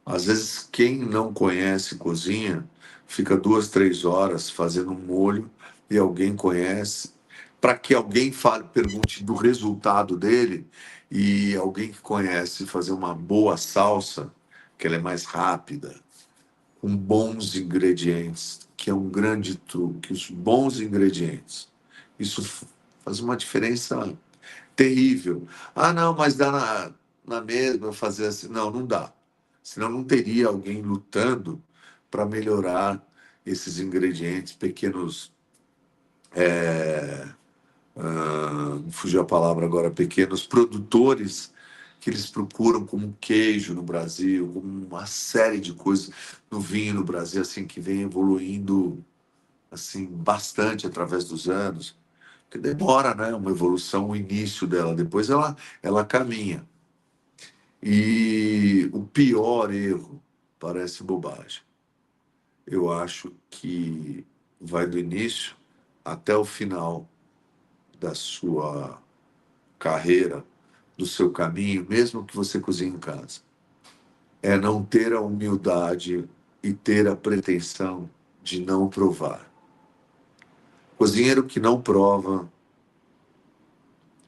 Às vezes, quem não conhece cozinha fica 2, 3 horas fazendo um molho e alguém conhece, para que alguém fale, pergunte do resultado dele e alguém que conhece fazer uma boa salsa, que ela é mais rápida, com bons ingredientes, que é um grande truque, os bons ingredientes. Isso faz uma diferença terrível. Ah, não, mas dá na mesma fazer assim. Não, não dá. Senão não teria alguém lutando para melhorar esses ingredientes, pequenos. Fugiu a palavra agora, pequenos produtores que eles procuram como queijo no Brasil, como uma série de coisas no vinho no Brasil, assim, que vem evoluindo assim bastante através dos anos, que demora, né, uma evolução, o início dela, depois ela caminha. E o pior erro, parece bobagem, eu acho que vai do início até o final da sua carreira, do seu caminho, mesmo que você cozinhe em casa, é não ter a humildade e ter a pretensão de não provar. Cozinheiro que não prova,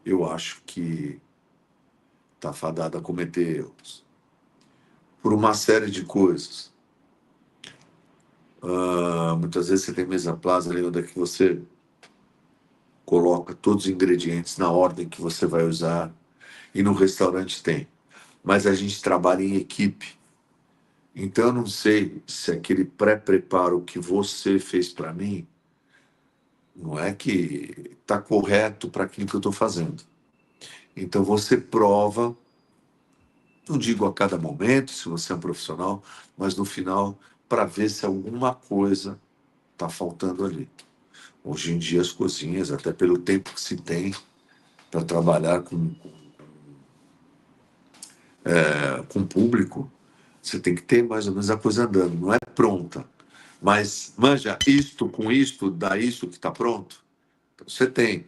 eu acho que está fadado a cometer erros. Por uma série de coisas. Muitas vezes você tem mesa plaza ali onde é que você coloca todos os ingredientes na ordem que você vai usar, e no restaurante tem. Mas a gente trabalha em equipe. Então eu não sei se aquele pré-preparo que você fez para mim não é que está correto para aquilo que eu estou fazendo. Então você prova, não digo a cada momento, se você é um profissional, mas no final, para ver se alguma coisa está faltando ali. Hoje em dia, as cozinhas, até pelo tempo que se tem para trabalhar com público, você tem que ter mais ou menos a coisa andando, não é pronta. Mas, manja, isto com isto, dá isso que está pronto. Então, você tem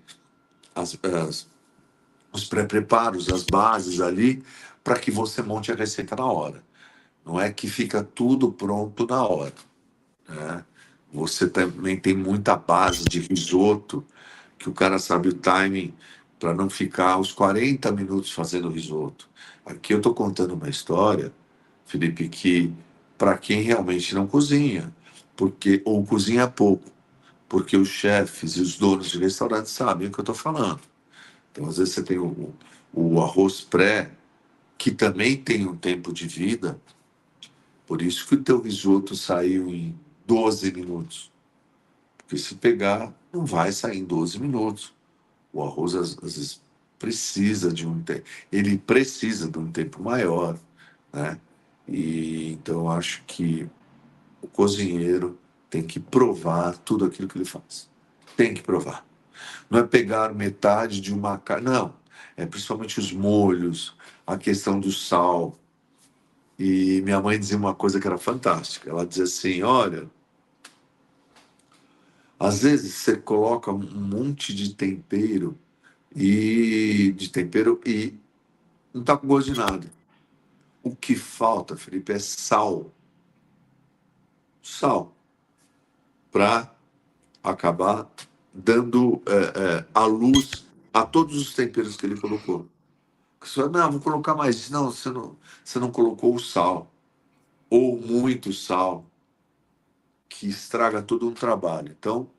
os pré-preparos, as bases ali, para que você monte a receita na hora. Não é que fica tudo pronto na hora, né? Você também tem muita base de risoto, que o cara sabe o timing para não ficar os 40 minutos fazendo risoto. Aqui eu estou contando uma história, Felipe, que para quem realmente não cozinha, porque ou cozinha pouco, porque os chefes e os donos de restaurantes sabem o que eu estou falando. Então, às vezes você tem o arroz pré, que também tem um tempo de vida, por isso que o teu risoto saiu em 12 minutos. Porque se pegar, não vai sair em 12 minutos. O arroz, às vezes, precisa de um tempo. Ele precisa de um tempo maior, né? E então eu acho que o cozinheiro tem que provar tudo aquilo que ele faz. Tem que provar. Não é pegar metade de uma carne. Não. É principalmente os molhos, a questão do sal. E minha mãe dizia uma coisa que era fantástica. Ela dizia assim: olha, às vezes você coloca um monte de tempero e não tá com gosto de nada. O que falta, Felipe, é sal. Sal. Para acabar dando a luz a todos os temperos que ele colocou. Você fala, não, vou colocar mais. Não, você não colocou o sal. Ou muito sal, que estraga todo um trabalho. Então,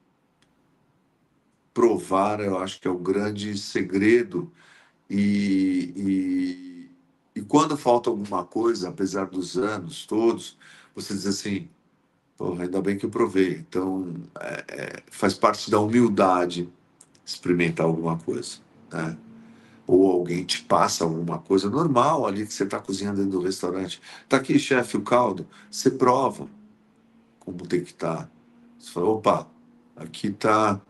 provar, eu acho que é o grande segredo. E quando falta alguma coisa, apesar dos anos todos, você diz assim, porra, ainda bem que eu provei. Então, faz parte da humildade experimentar alguma coisa, né? Ou alguém te passa alguma coisa normal ali que você está cozinhando dentro do restaurante. Tá aqui, chefe, o caldo. Você prova como tem que estar. Você fala, opa, aqui está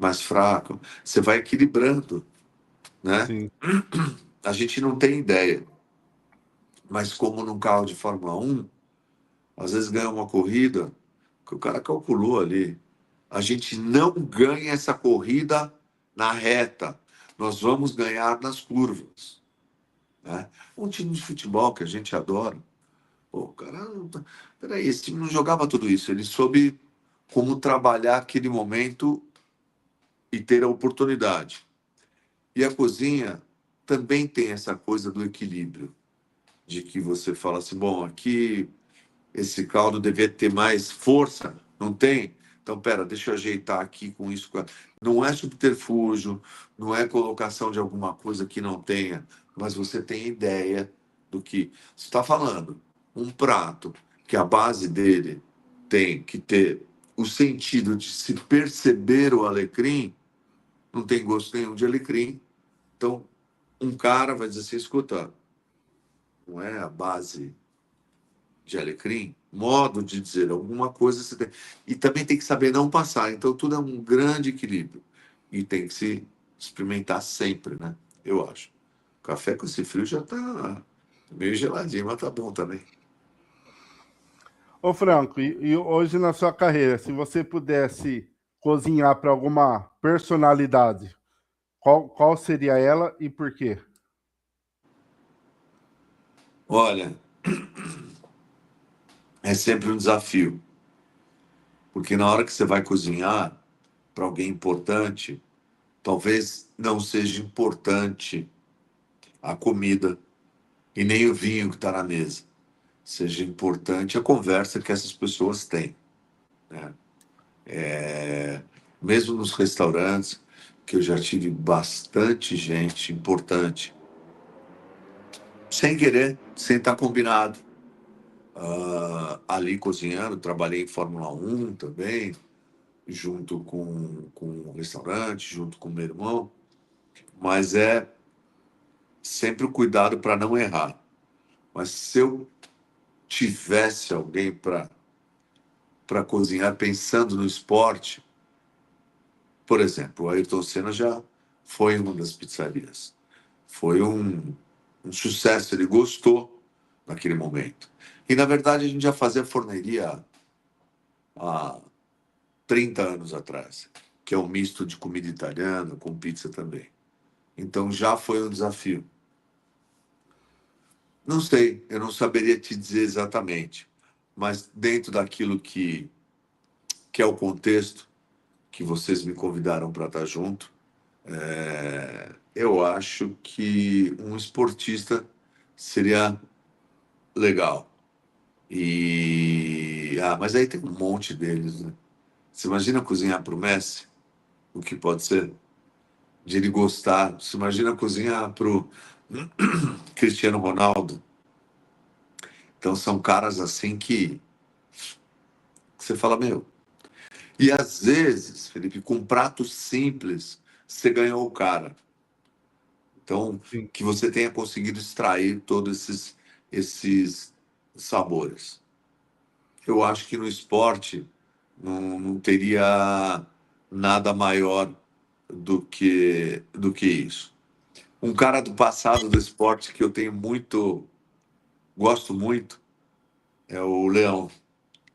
mais fraco. Você vai equilibrando, né? Sim, A gente não tem ideia, mas como num carro de Fórmula 1, às vezes ganha uma corrida que o cara calculou ali. A gente não ganha essa corrida na reta. Nós vamos ganhar nas curvas, né? Um time de futebol que a gente adora. Pô, o cara, peraí, esse time não jogava tudo isso. Ele soube como trabalhar aquele momento e ter a oportunidade. E a cozinha também tem essa coisa do equilíbrio, de que você fala assim, bom, aqui esse caldo devia ter mais força, não tem? Então, pera, deixa eu ajeitar aqui com isso. Não é subterfúgio, não é colocação de alguma coisa que não tenha, mas você tem ideia do que você está falando. Um prato que a base dele tem que ter o sentido de se perceber o alecrim, não tem gosto nenhum de alecrim. Então, um cara vai dizer assim, escuta, não é a base de alecrim, modo de dizer alguma coisa. Você tem... E também tem que saber não passar. Então, tudo é um grande equilíbrio. E tem que se experimentar sempre, né? Eu acho. Café com esse frio já tá meio geladinho, mas tá bom também. ô Franco, e hoje na sua carreira, se você pudesse cozinhar para alguma personalidade, qual seria ela e por quê? Olha, é sempre um desafio. Porque na hora que você vai cozinhar para alguém importante, talvez não seja importante a comida e nem o vinho que está na mesa. Seja importante a conversa que essas pessoas têm, né? Mesmo nos restaurantes, que eu já tive bastante gente importante, sem querer, sem estar combinado. Ali cozinhando, trabalhei em Fórmula 1 também, junto com o restaurante, junto com meu irmão, mas é sempre o cuidado para não errar. Mas se eu tivesse alguém para cozinhar pensando no esporte, por exemplo, o Ayrton Senna já foi em uma das pizzarias. Foi um sucesso, ele gostou naquele momento. E, na verdade, a gente já fazia forneria há 30 anos atrás, que é um misto de comida italiana com pizza também. Então, já foi um desafio. Não sei, eu não saberia te dizer exatamente, mas dentro daquilo que é o contexto que vocês me convidaram para estar junto, eu acho que um esportista seria legal. Mas aí tem um monte deles, né? Você imagina cozinhar para o Messi? O que pode ser? De ele gostar. Você imagina cozinhar para o Cristiano Ronaldo? Então são caras assim que você fala, meu. E às vezes, Felipe, com pratos simples, você ganhou o cara. Então, Sim. que você tenha conseguido extrair todos esses sabores. Eu acho que no esporte não teria nada maior do que isso. Um cara do passado do esporte que eu tenho muito, gosto muito, é o Leão.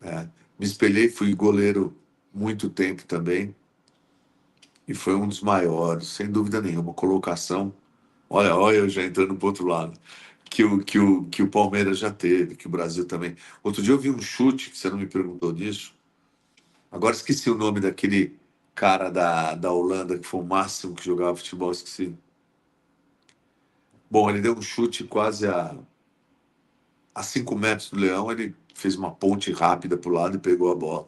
Né? Me espelhei, fui goleiro muito tempo também e foi um dos maiores, sem dúvida nenhuma. Colocação, olha, eu já entrando para o outro lado. Que o Palmeiras já teve, que o Brasil também. Outro dia eu vi um chute, que você não me perguntou disso. Agora esqueci o nome daquele cara da Holanda, que foi o máximo que jogava futebol, esqueci. Bom, ele deu um chute quase a 5 metros do Leão, ele fez uma ponte rápida para o lado e pegou a bola.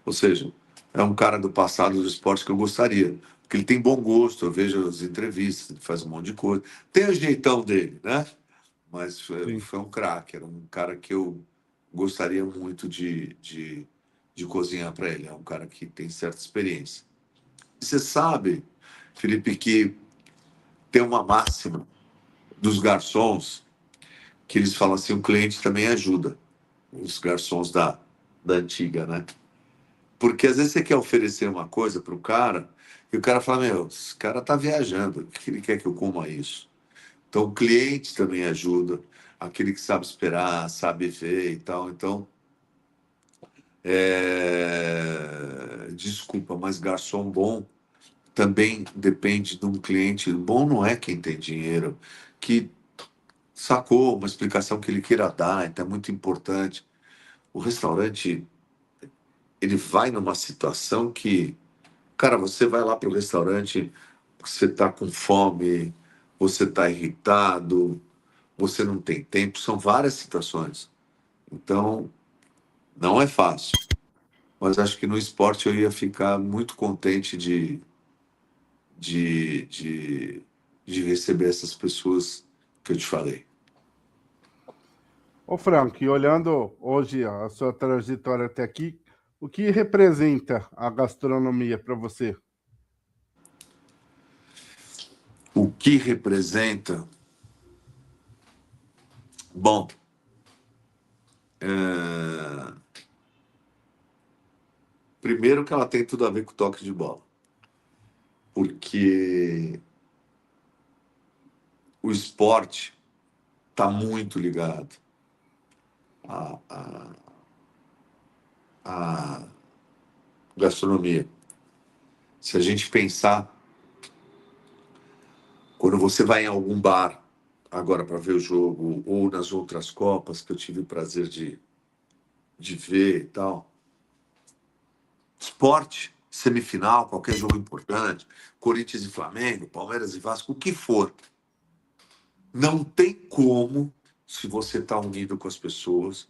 Ou seja, é um cara do passado do esporte que eu gostaria. Porque ele tem bom gosto, eu vejo as entrevistas, ele faz um monte de coisa. Tem o jeitão dele, né? Mas Sim. foi um craque, era um cara que eu gostaria muito de cozinhar para ele. É um cara que tem certa experiência. Você sabe, Felipe, que tem uma máxima dos garçons que eles falam assim: o cliente também ajuda. Os garçons da antiga, né? Porque às vezes você quer oferecer uma coisa para o cara e o cara fala: meu, esse cara tá viajando, o que ele quer que eu coma isso? Então, o cliente também ajuda, aquele que sabe esperar, sabe ver e tal. Então, desculpa, mas garçom bom também depende de um cliente. Bom não é quem tem dinheiro, que sacou uma explicação que ele queira dar, então é muito importante. O restaurante, ele vai numa situação que, cara, você vai lá para o restaurante, você está com fome, você está irritado, você não tem tempo, são várias situações. Então, não é fácil, mas acho que no esporte eu ia ficar muito contente de, de, de receber essas pessoas que eu te falei. Ô, Frank, e olhando hoje a sua trajetória até aqui, o que representa a gastronomia para você? O que representa? Bom, é, primeiro que ela tem tudo a ver com o toque de bola, porque o esporte está muito ligado à, à, à gastronomia. Se a gente pensar, quando você vai em algum bar agora para ver o jogo, ou nas outras Copas que eu tive o prazer de ver e tal, esporte, semifinal, qualquer jogo importante, Corinthians e Flamengo, Palmeiras e Vasco, o que for, não tem como, se você está unido com as pessoas,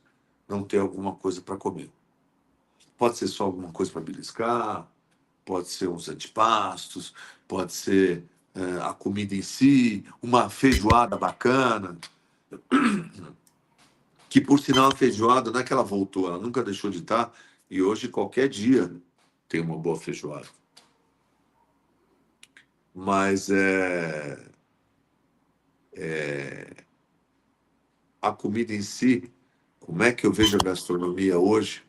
não ter alguma coisa para comer. Pode ser só alguma coisa para beliscar, pode ser uns antipastos, pode ser a comida em si, uma feijoada bacana, que por sinal a feijoada não é que ela voltou, ela nunca deixou de estar, e hoje qualquer dia tem uma boa feijoada. Mas a comida em si, como é que eu vejo a gastronomia hoje?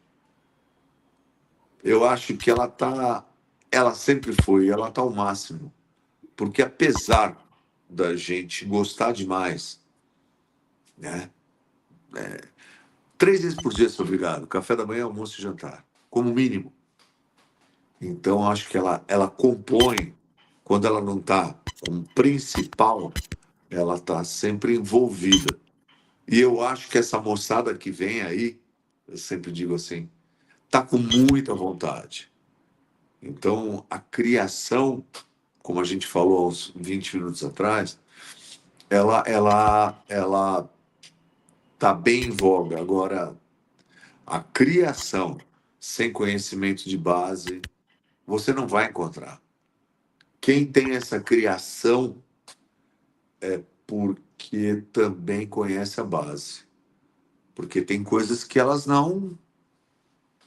Eu acho que ela sempre foi, ela está ao máximo. Porque apesar da gente gostar demais, né? 3 vezes por dia, sou obrigado. Café da manhã, almoço e jantar, como mínimo. Então, acho que ela compõe, quando ela não está como principal, ela está sempre envolvida. E eu acho que essa moçada que vem aí, eu sempre digo assim, tá com muita vontade. Então, a criação, como a gente falou há uns 20 minutos atrás, ela tá bem em voga. Agora, a criação sem conhecimento de base, você não vai encontrar. Quem tem essa criação é porque também conhece a base. Porque tem coisas que elas não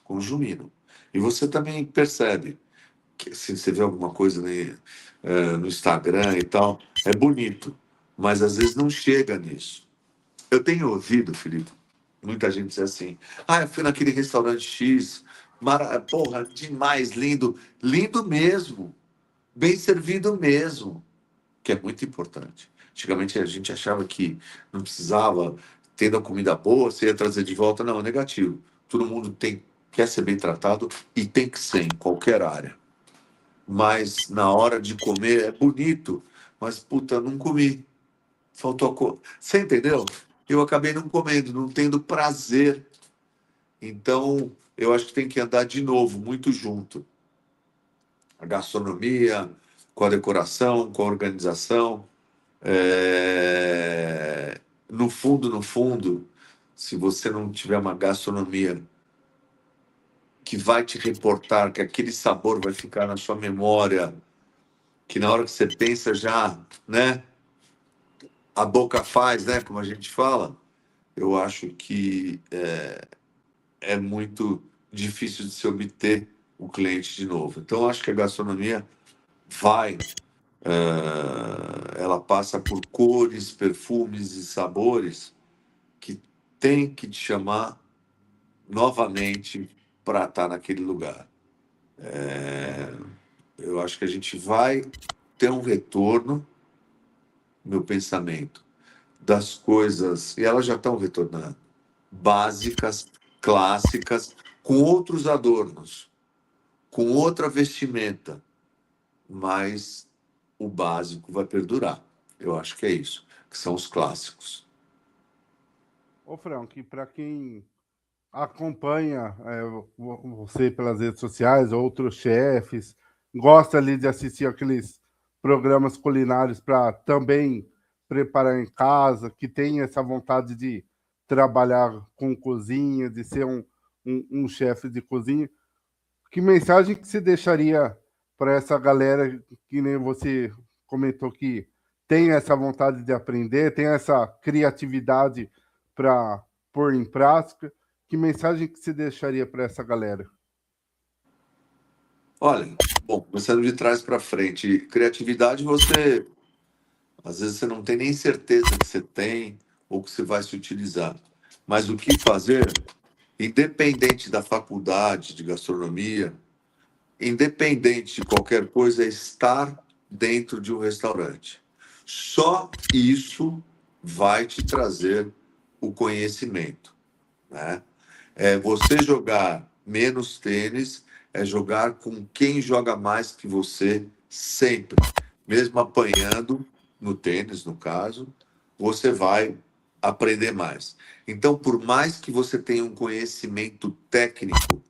conjuminam. E você também percebe que se você vê alguma coisa no Instagram e tal, é bonito, mas às vezes não chega nisso. Eu tenho ouvido, Felipe, muita gente dizer assim: ah, eu fui naquele restaurante X, porra, demais, lindo, lindo mesmo, bem servido mesmo, que é muito importante. Antigamente a gente achava que não precisava, tendo a comida boa, você ia trazer de volta. Não, é negativo. Todo mundo quer ser bem tratado e tem que ser em qualquer área. Mas na hora de comer é bonito, mas puta, não comi. Faltou a cor. Você entendeu? Eu acabei não comendo, não tendo prazer. Então, eu acho que tem que andar de novo, muito junto. A gastronomia, com a decoração, com a organização. No fundo, se você não tiver uma gastronomia que vai te reportar, que aquele sabor vai ficar na sua memória que na hora que você pensa já, né, a boca faz, né, como a gente fala, eu acho que é muito difícil de se obter o cliente de novo. Então, eu acho que a gastronomia vai, ela passa por cores, perfumes e sabores que tem que te chamar novamente para estar naquele lugar. Eu acho que a gente vai ter um retorno, meu pensamento, das coisas, e elas já estão retornando, básicas, clássicas, com outros adornos, com outra vestimenta, mas o básico vai perdurar. Eu acho que é isso, que são os clássicos. Ô, Frank, para quem acompanha você pelas redes sociais, outros chefes, gosta ali de assistir aqueles programas culinários para também preparar em casa, que tem essa vontade de trabalhar com cozinha, de ser um chefe de cozinha. Que mensagem que você deixaria para essa galera que nem você comentou que tem essa vontade de aprender, tem essa criatividade para pôr em prática? Que mensagem que você deixaria para essa galera? Olha, bom, começando de trás para frente, criatividade você, às vezes você não tem nem certeza que você tem ou que você vai se utilizar. Mas o que fazer, independente da faculdade de gastronomia, independente de qualquer coisa, é estar dentro de um restaurante. Só isso vai te trazer o conhecimento, né? É você jogar menos tênis, é jogar com quem joga mais que você sempre. Mesmo apanhando no tênis, no caso, você vai aprender mais. Então, por mais que você tenha um conhecimento técnico,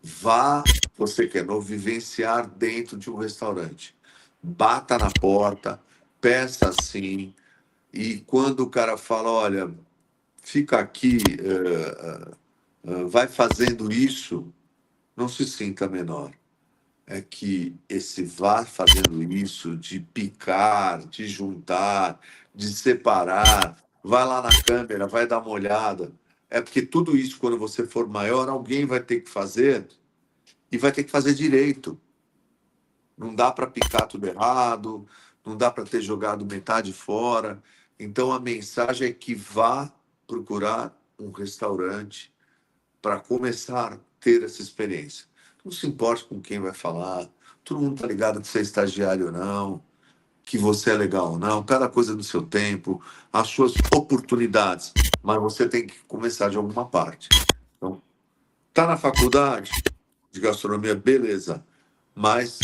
vá, você que é novo, vivenciar dentro de um restaurante. Bata na porta, peça assim, e quando o cara fala, olha, fica aqui, vai fazendo isso, não se sinta menor. É que esse vá fazendo isso de picar, de juntar, de separar, vai lá na câmera, vai dar uma olhada. É porque tudo isso, quando você for maior, alguém vai ter que fazer e vai ter que fazer direito. Não dá para picar tudo errado, não dá para ter jogado metade fora. Então a mensagem é que vá procurar um restaurante para começar a ter essa experiência. Não se importe com quem vai falar, todo mundo está ligado que você é estagiário ou não, que você é legal ou não, cada coisa no seu tempo, as suas oportunidades, mas você tem que começar de alguma parte. Então, tá na faculdade de gastronomia, beleza, mas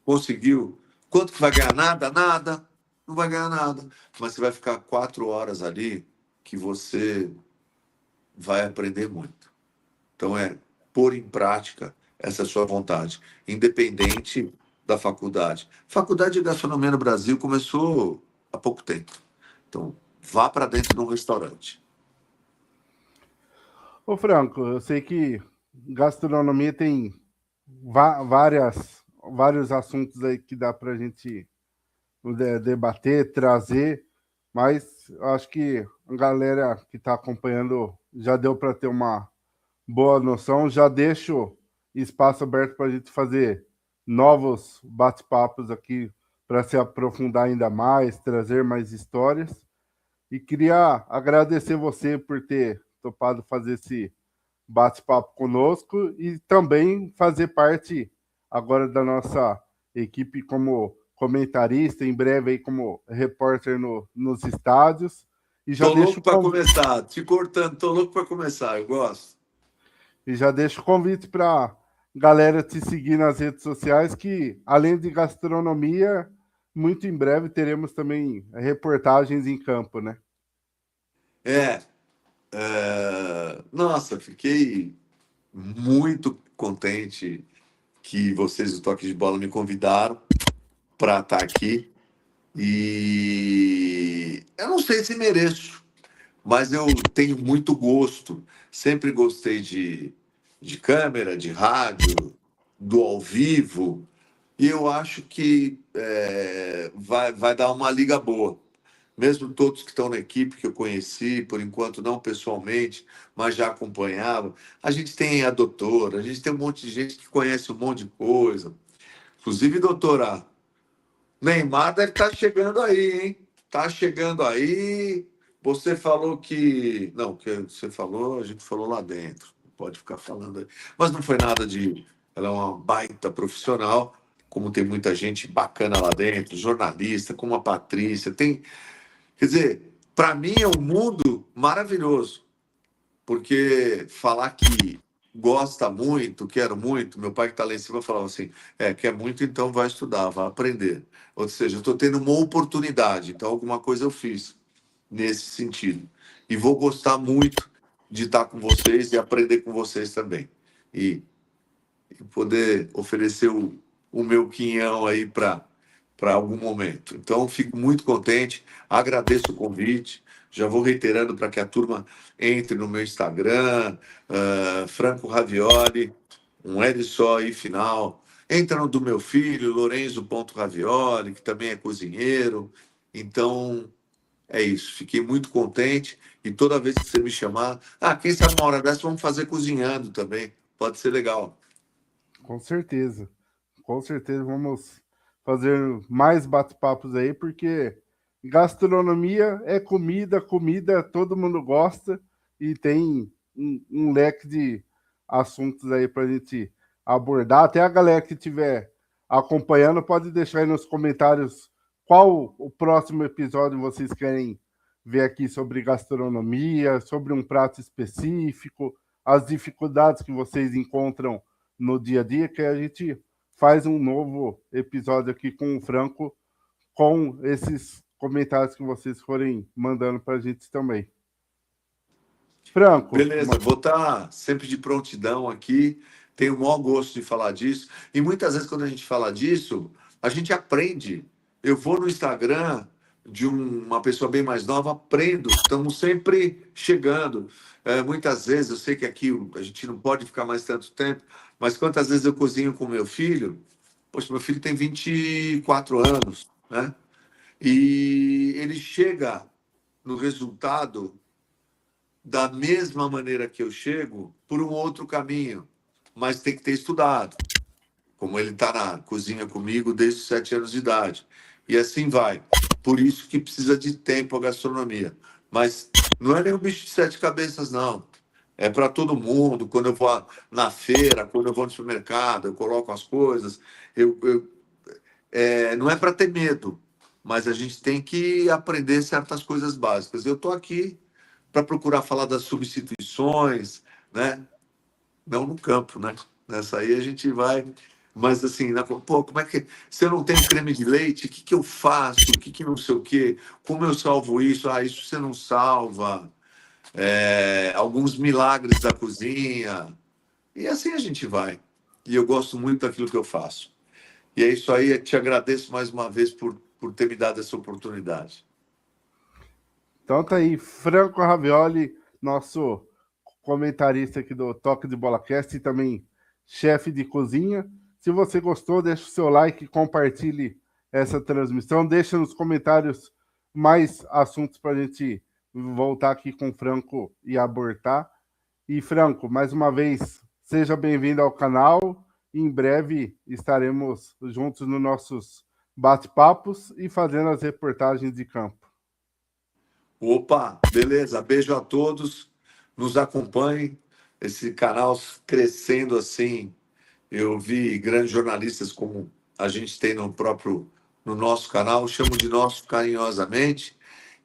conseguiu. Quanto que vai ganhar? Nada? Nada. Não vai ganhar nada. Mas você vai ficar 4 horas ali que você vai aprender muito. Então, pôr em prática essa sua vontade, independente da faculdade. Faculdade de gastronomia no Brasil começou há pouco tempo. Então, vá para dentro de um restaurante. Ô, Franco, eu sei que gastronomia tem vários assuntos aí que dá para a gente debater, trazer, mas eu acho que a galera que está acompanhando já deu para ter uma boa noção. Já deixo espaço aberto para a gente fazer novos bate-papos aqui para se aprofundar ainda mais, trazer mais histórias. E queria agradecer você por ter topado fazer esse bate-papo conosco e também fazer parte agora da nossa equipe como comentarista, em breve aí como repórter nos estádios. E já Tô louco deixo para começar, te cortando, tô louco para começar, eu gosto. E já deixo o convite para galera te seguir nas redes sociais, que além de gastronomia, muito em breve teremos também reportagens em campo, né? É, nossa, fiquei muito contente que vocês do Toque de Bola me convidaram para estar aqui. E eu não sei se mereço, mas eu tenho muito gosto. Sempre gostei de câmera, de rádio, do ao vivo. e eu acho que vai dar uma liga boa. Mesmo todos que estão na equipe que eu conheci, por enquanto não pessoalmente, mas já acompanhava. A gente tem a doutora, a gente tem um monte de gente que conhece um monte de coisa. Inclusive, doutora, Neymar deve estar chegando aí, hein? Tá chegando aí. Você falou que. Não, que você falou, a gente falou lá dentro. Pode ficar falando aí. Mas não foi nada de. Ela é uma baita profissional, como tem muita gente bacana lá dentro, jornalista, como a Patrícia. Tem. Quer dizer, para mim é um mundo maravilhoso, porque falar que gosta muito, quero muito, meu pai que está lá em cima falava assim, quer muito, então vai estudar, vai aprender. Ou seja, eu estou tendo uma oportunidade, então alguma coisa eu fiz nesse sentido. E vou gostar muito de estar com vocês e aprender com vocês também. E poder oferecer o meu quinhão aí para algum momento. Então, fico muito contente, agradeço o convite, já vou reiterando para que a turma entre no meu Instagram, Franco Ravioli, um L só aí final. Entra no do meu filho, Lorenzo.ravioli, que também é cozinheiro. Então, é isso. Fiquei muito contente. E toda vez que você me chamar, quem sabe uma hora dessa vamos fazer cozinhando também. Pode ser legal. Com certeza. Com certeza vamos fazer mais bate-papos aí, porque gastronomia é comida, comida todo mundo gosta e tem um leque de assuntos aí para a gente abordar. Até a galera que estiver acompanhando pode deixar aí nos comentários qual o próximo episódio vocês querem ver aqui sobre gastronomia, sobre um prato específico, as dificuldades que vocês encontram no dia a dia, que a gente faz um novo episódio aqui com o Franco, com esses comentários que vocês forem mandando para a gente também. Franco. Beleza, vou estar sempre de prontidão aqui. Tenho o maior gosto de falar disso. E muitas vezes, quando a gente fala disso, a gente aprende. Eu vou no Instagram de uma pessoa bem mais nova, aprendo. Estamos sempre chegando. Muitas vezes, eu sei que aqui a gente não pode ficar mais tanto tempo, mas quantas vezes eu cozinho com meu filho? Poxa, meu filho tem 24 anos, né? E ele chega no resultado da mesma maneira que eu chego, por um outro caminho, mas tem que ter estudado, como ele está na cozinha comigo desde os 7 anos de idade. E assim vai. Por isso que precisa de tempo a gastronomia. Mas não é nem um bicho de sete cabeças, não. É para todo mundo. Quando eu vou na feira, quando eu vou no supermercado, eu coloco as coisas. Não é para ter medo, mas a gente tem que aprender certas coisas básicas. Eu estou aqui para procurar falar das substituições, né? Não no campo, né? Nessa aí a gente vai. Mas assim, como é que. Se eu não tenho creme de leite, o que, que eu faço? O que, que não sei o quê? Como eu salvo isso? Isso você não salva. Alguns milagres da cozinha. E assim a gente vai. E eu gosto muito daquilo que eu faço. E é isso aí, eu te agradeço mais uma vez por ter me dado essa oportunidade. Então tá aí, Franco Ravioli, nosso comentarista aqui do Toque de Bola Cast e também chefe de cozinha. Se você gostou, deixa o seu like, compartilhe essa transmissão, deixa nos comentários mais assuntos para a gente voltar aqui com o Franco e abordar. E Franco, mais uma vez, seja bem-vindo ao canal. Em breve estaremos juntos nos nossos bate-papos e fazendo as reportagens de campo. Opa, beleza. Beijo a todos. Nos acompanhem. Esse canal crescendo assim. Eu vi grandes jornalistas como a gente tem no nosso canal, chamo de nosso carinhosamente,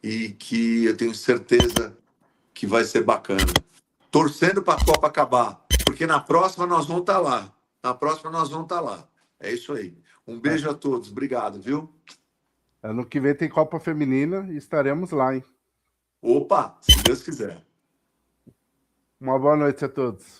e que eu tenho certeza que vai ser bacana. Torcendo para a Copa acabar, porque na próxima nós vamos estar lá. Na próxima nós vamos estar lá. É isso aí. Um beijo a todos. Obrigado, viu? Ano que vem tem Copa Feminina e estaremos lá, hein? Opa, se Deus quiser. Uma boa noite a todos.